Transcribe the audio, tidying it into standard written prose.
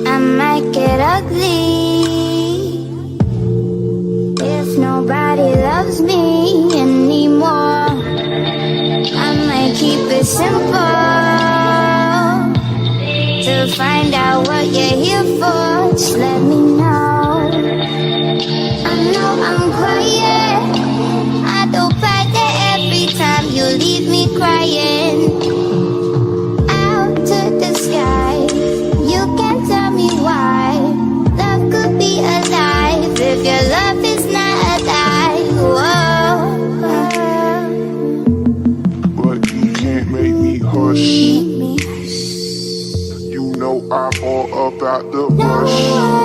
I might get ugly if nobody loves me anymore. I might keep it simple to find out what you're here for. Just let me know. I know I'm quiet. I don't fight it every time you leave me crying. Out to the sky, you can tell me why. Love could be alive if your love is not alive. Whoa. But you can't make me hush. You know I'm all about the rush.